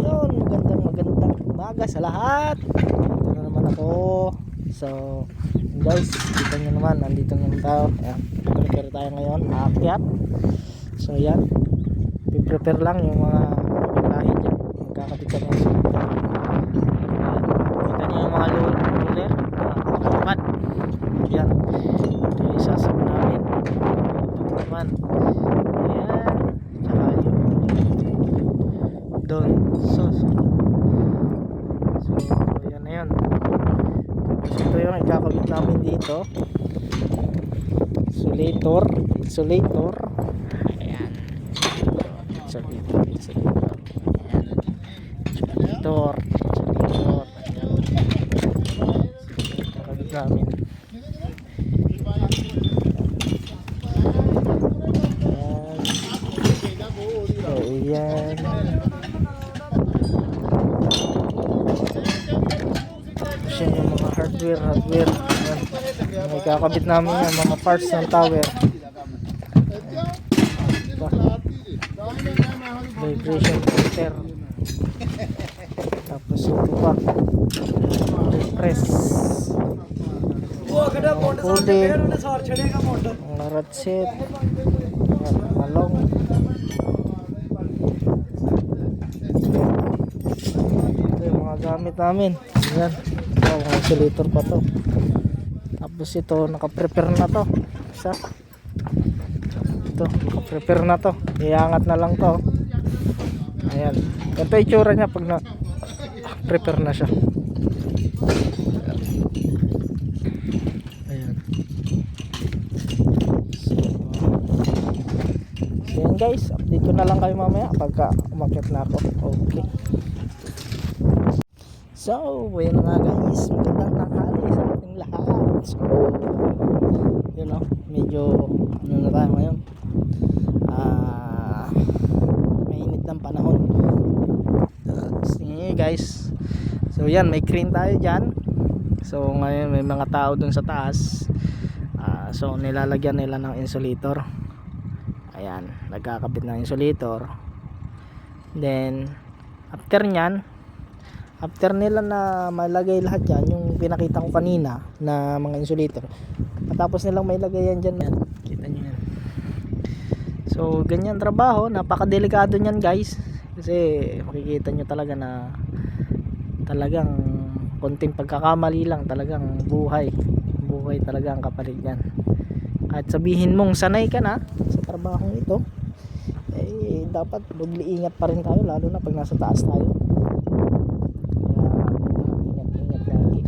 Yun, magandang umaga sa lahat. Ito na naman ako. So guys, dito nyo naman, nandito naman tayo. Ayan, prepare tayo ngayon, aakyat. So yan, prepare lang yung mga lahi dyan. Magkakabit kami sa kita nyo yung mga ruler, kalipad. Yan, ito yung isasab namin. Ito naman, ayan, tsaka yung doon. So yan na yan. Tapos ito yung ikakabit namin dito, insulator. Ayan, insulator. Ayan, insulator. Ikakabit namin. Ayan. Yan yung mga hardware. Ayan. May kakabit namin yan, mga parts ng tower. Vibration filter. Tapos ito pa, press, pulley, ang rod set, malong. Ito yung mga gamit namin. Ayan, mga insulator pa to. Tapos ito, naka-prepare na to. Ito, naka-prepare na to. Iangat na lang to. Ayan, ito yung itsura nya pag na-prepare na siya. Ayan. So yan guys, update ko na lang kayo mamaya pagka umakyat na ako. Okay. So, ayan nga guys, magandang tanghali sa ating lahat. So, yun o, medyo ano na tayo ngayon, mainit ng panahon. Sige guys, so yan, may crane tayo dyan. So ngayon may mga tao dun sa taas, so nilalagyan nila ng insulator. Ayan, nagkakabit ng insulator. Then after nila na malagay lahat yan, yung pinakita ko kanina na mga insulator, tapos nilang may lagay yan dyan. Kita nyo yan. So ganyan trabaho, napakadelikado nyan guys, kasi makikita nyo talaga na talagang konting pagkakamali lang, talagang buhay talaga ang kapalit yan. Kahit sabihin mong sanay ka na sa trabahong ito, eh dapat ingat pa rin tayo, lalo na pag nasa taas tayo. Ingat lagi.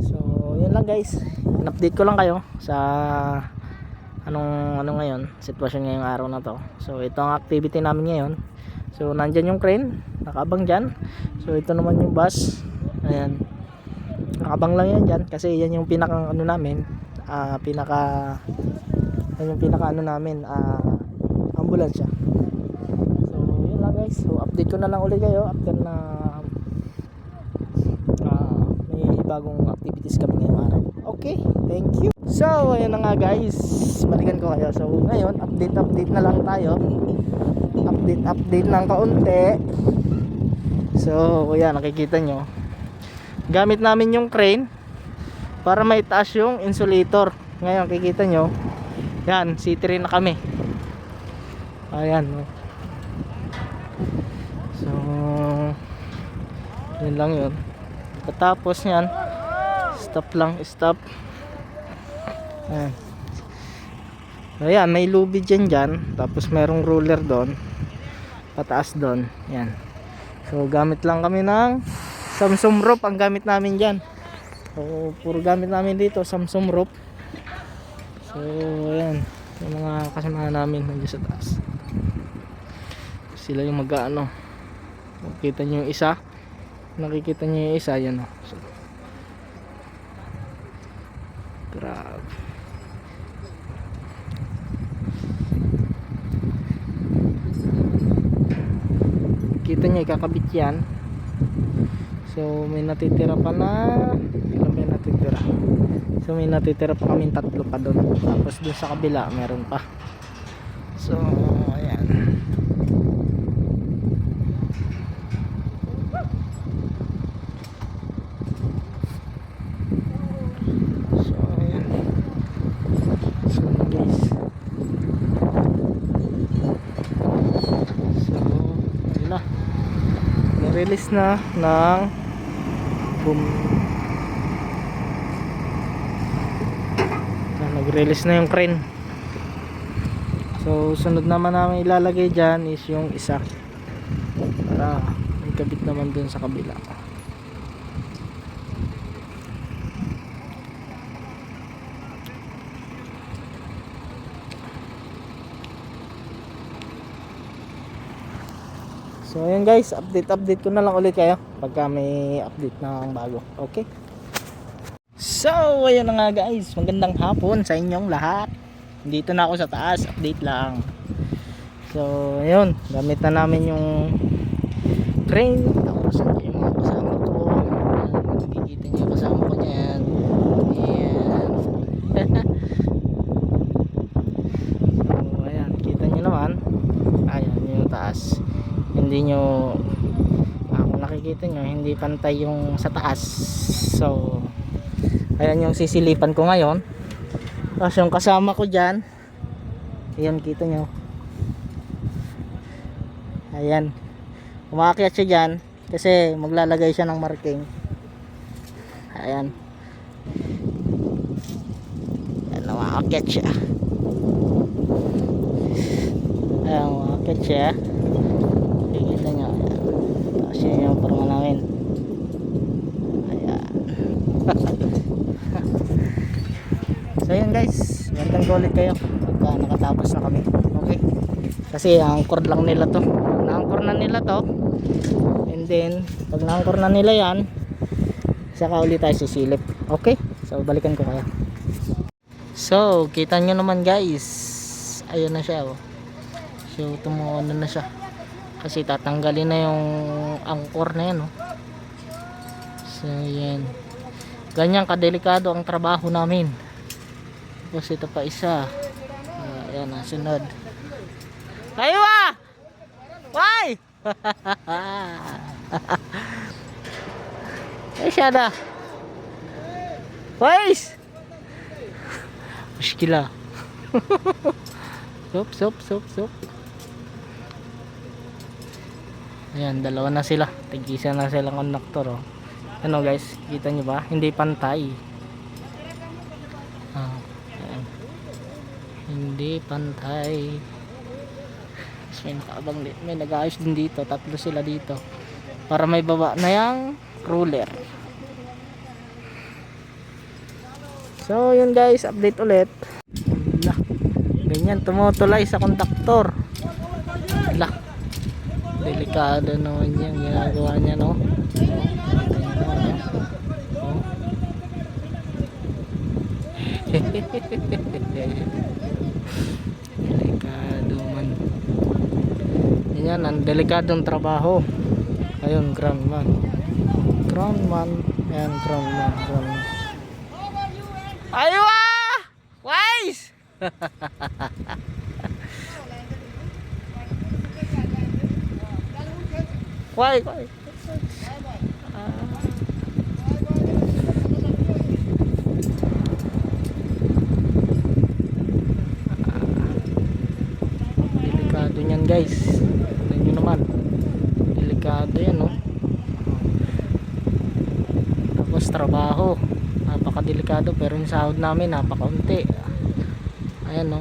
So yun lang guys, in-update ko lang kayo sa anong ngayon, sitwasyon ngayong araw na to. So ito ang activity namin ngayon. So nandyan yung crane, nakabang dyan. So ito naman yung bus. Ayan, nakabang lang yan dyan kasi yan yung pinaka ano namin, ambulansya. So yun lang guys, so update ko na lang ulit kayo after na may bagong activities kami ngayong araw. Okay, thank you. So ayun na nga guys, balikan ko kayo. So ngayon update na lang tayo, update ng kaunti. So yan, nakikita nyo, gamit namin yung crane para maitaas yung insulator. Ngayon kikita nyo, yan, C3 na kami. Ayan. So yun lang yun. Katapos yan, stop. Ayan. Ayan, may lubid dyan. Tapos merong ruler doon, pataas doon. Yan. So gamit lang kami ng Samsung rope, ang gamit namin dyan. So puro gamit namin dito Samsung rope. So ayan, yung mga kasama namin nandiyan sa taas, sila yung mag-ano. Nakikita nyo yung isa, yan o. So, grabe. Kita nyo, ikakabit yan. So may natitira pa na, so may natitira pa kaming 3 pa doon. Tapos doon sa kabila meron pa. So ayan, release na ng boom. Nag-release na yung crane. So sunod naman namin ilalagay dyan is yung isa para may kabit naman dun sa kabila. So ayun guys, update ko na lang ulit kayo pagka may update na bago. Okay? So ayun na nga guys, magandang hapon sa inyong lahat. Dito na ako sa taas, update lang. So ayun, gamit na namin yung crane. Tapos yung mga kasama ko, nakikita niyo yung kasama ko dyan. Ayan. So ayan, kita niyo naman. Ayan yung taas. Hindi nyo, kung nakikita nyo, hindi pantay yung sa taas. So ayan yung sisilipan ko ngayon. Tapos yung kasama ko dyan, ayan kita nyo, ayan, umaakyat siya dyan kasi maglalagay siya ng marking. Ayan, ayan, umaakyat siya. Ayan, umaakyat siya. Kita nyo, ayan. Tapos yun yung forma namin. Ayan. So yun guys, welcome ko ulit kayo pagka nakatapos na kami. Okay, kasi angkor lang nila to. Pag na-angkor na nila to, and then pag na-angkor na nila yan, saka ulit tayo sisilip. Okay, so balikan ko kaya. So kita nyo naman guys, ayun na siya, oh. So tumuon na siya kasi tatanggalin na yung angkor na yan, oh. So yan, ganyan kadelikado ang trabaho namin. Tapos ito pa isa, ayan, nasunod. Tayo ah! Why? Ay siya na. Wais! Muskila. Sop. Ayan, dalawa na sila. Tig-isa na silang conductor, oh. Ano guys, kita nyo ba? Hindi pantay. Ayan. Hindi pantay. So, may nag-aayos din dito. Tatlo sila dito. Para may baba na yung ruler. So yun guys, update ulit. Ganyan tumutulay sa conductor. Delikado naman yan ginagawa niya, no? Delikado man yan, ang delikadong trabaho. Ayun, groundman. Ayan, groundman. Aywa! Wise! Why? Delikado niyan guys. Tignan nyo naman. Delikado yan, no? Tapos trabaho. Napakadelikado pero yung sahod namin napakaunti. Ayan, no?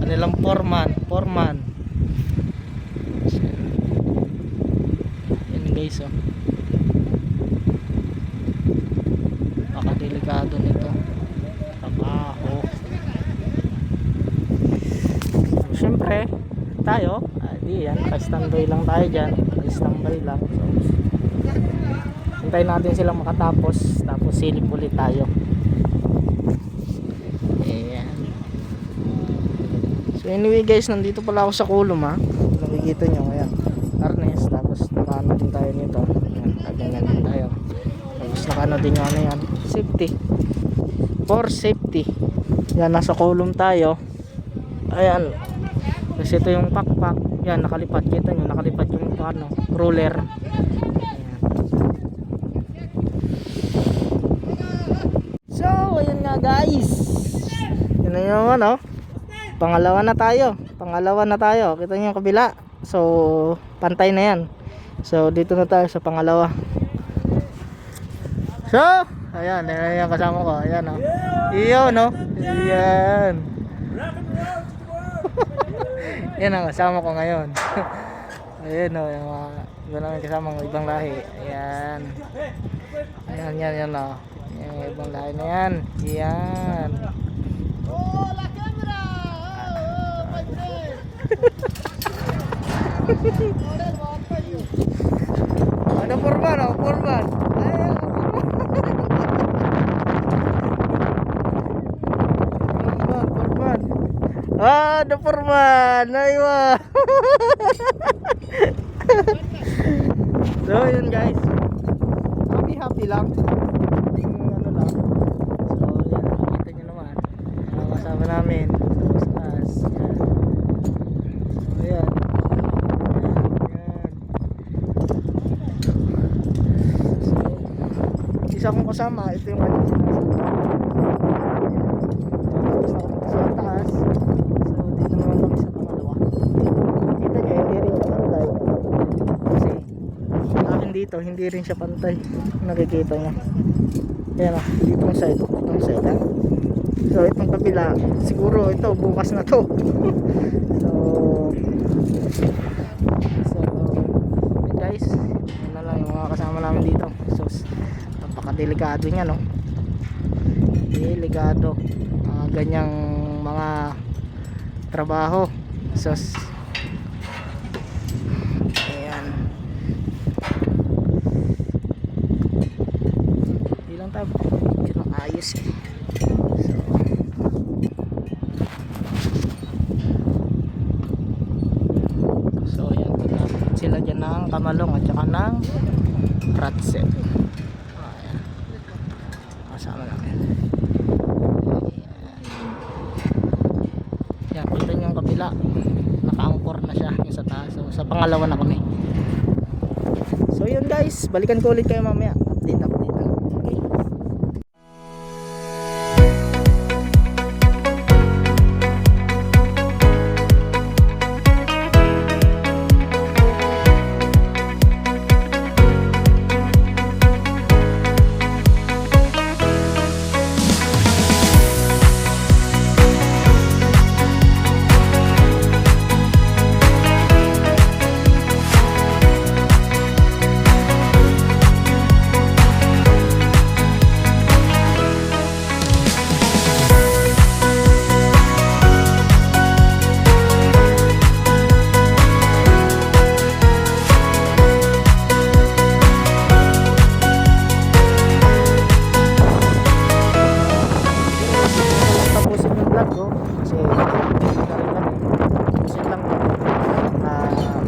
Kanilang foreman. Yan guys, oh. Napakadelikado nito trabaho. So, syempre tayo, di yan, standby lang tayo dyan. Standby lang. So, hintayin natin silang makatapos, tapos silip ulit tayo. So anyway guys, nandito pala ako sa kulum, ha. Nakikita nyo, ayan, harness, tapos nakano din tayo nito. Yan, ganyan din tayo. Tapos nakano din yung ano yan, safety. For safety. Yan, nasa column tayo. Ayan. Kasi ito yung pakpak. Yan, nakalipat. Kita nyo, nakalipat yung ano, roller. Ayan. So, ayun nga guys. Yun na yung ano. Pangalawa na tayo. Kita nyo yung kabila. So, pantay na yan. So, dito na tayo sa pangalawa. So, ayan yung kasama ko. Ayan o. Iyo, no? Ayan. Yan ang kasama ko ngayon. Ayan o. Yung mga iba namin kasama ng ibang lahi. Ayan. Yan o. Yung ibang lahi na yan. Ayan. Oh, la camera! Oh, my friend! Ada Purban, Purban. Purban. Ada Purban. Aywa. So, yun guys. Happy lang. Ano lang. So, yan. Nakita nyo naman. Mga kasama namin. Sa taas. Yan. So, yan. Isa kong kasama, ito yung aling sinasabi. Tapos na kami sa taas. So dito naman kami sa pangalawa. Kita nyo, hindi rin siya pantay. Kasi sa akin dito, hindi rin siya pantay. Nakikita nyo. Ayan o, ditong side. Itong side ha. So itong kabila, siguro ito bukas na to. So guys, yun na lang yung mga kasama namin dito. So napakadelikado niya, no? Delikado ganyang mga trabaho. So ayan, hindi lang tayo makapagpicture ng ayos eh. So ayan, sila dyan ng kamalong at saka ng ratset. Kasama namin. Yan, kita nyo yung kabila. Naka-anchor na siya yung sa taas. So, sa pangalawa na kami. So yun guys, balikan ko ulit kayo mamaya. Update na. Okay.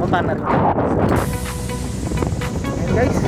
Baba na rin. Ayan guys.